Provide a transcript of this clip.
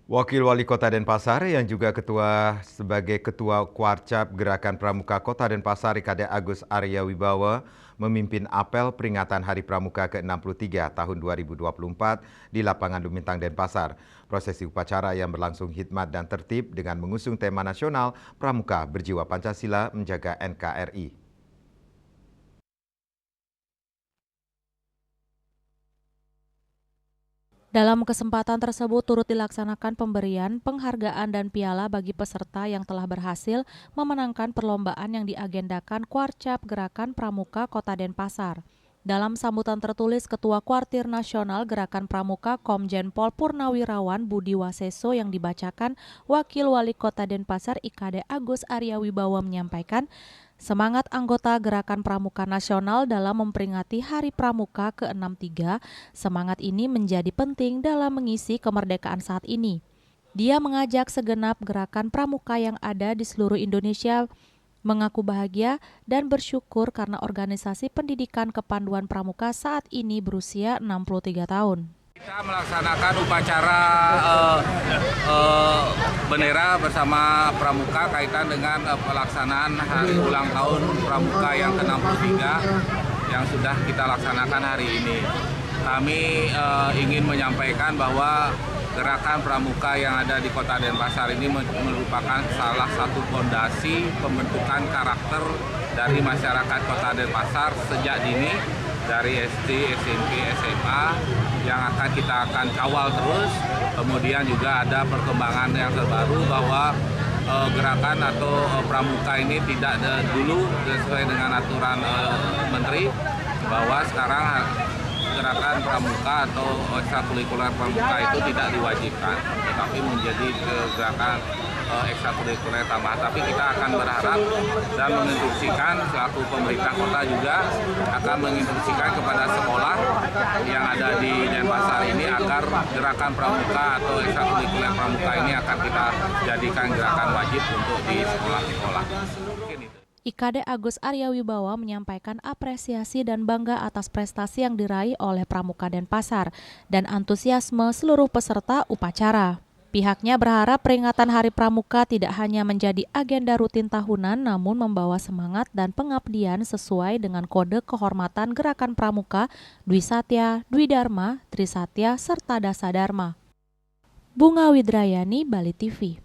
Wakil Wali Kota Denpasar yang juga sebagai Ketua Kuarcap Gerakan Pramuka Kota Denpasar IKD Agus Arya Wibawa memimpin apel peringatan Hari Pramuka ke-63 tahun 2024 di lapangan Lumintang Denpasar. Prosesi upacara yang berlangsung hikmat dan tertib dengan mengusung tema nasional Pramuka Berjiwa Pancasila Menjaga NKRI. Dalam kesempatan tersebut turut dilaksanakan pemberian penghargaan dan piala bagi peserta yang telah berhasil memenangkan perlombaan yang diagendakan Kuarcap Gerakan Pramuka Kota Denpasar. Dalam sambutan tertulis Ketua Kuartir Nasional Gerakan Pramuka Komjen Pol Purnawirawan Budi Waseso yang dibacakan Wakil Wali Kota Denpasar IKD Agus Arya Wibawa menyampaikan, semangat anggota Gerakan Pramuka Nasional dalam memperingati Hari Pramuka ke-63, semangat ini menjadi penting dalam mengisi kemerdekaan saat ini. Dia mengajak segenap gerakan pramuka yang ada di seluruh Indonesia mengaku bahagia dan bersyukur karena organisasi pendidikan kepanduan pramuka saat ini berusia 63 tahun. Kita melaksanakan upacara bendera bersama Pramuka kaitan dengan pelaksanaan hari ulang tahun Pramuka yang ke-63 yang sudah kita laksanakan hari ini. Kami ingin menyampaikan bahwa gerakan Pramuka yang ada di Kota Denpasar ini merupakan salah satu fondasi pembentukan karakter dari masyarakat Kota Denpasar sejak dini, dari SD, SMP, SMA yang kita akan kawal terus. Kemudian juga ada perkembangan yang terbaru bahwa gerakan atau pramuka ini tidak dulu sesuai dengan aturan menteri, bahwa sekarang gerakan pramuka atau ekstrakurikuler pramuka itu tidak diwajibkan, tetapi menjadi gerakan ekstrakurikuler tambahan. Tapi kita akan berharap dan menginstruksikan selaku pemerintah kota juga akan menginstruksikan kepada sekolah yang ada di Denpasar ini agar gerakan pramuka atau ekstrakurikuler pramuka ini akan kita jadikan gerakan wajib untuk di sekolah-sekolah. IKD Agus Arya Wibawa menyampaikan apresiasi dan bangga atas prestasi yang diraih oleh Pramuka Denpasar dan antusiasme seluruh peserta upacara. Pihaknya berharap peringatan Hari Pramuka tidak hanya menjadi agenda rutin tahunan, namun membawa semangat dan pengabdian sesuai dengan kode kehormatan Gerakan Pramuka Dwi Satya, Dwi Dharma, Tri Satya, serta Dasa Dharma. Bunga Widrayani, Bali TV.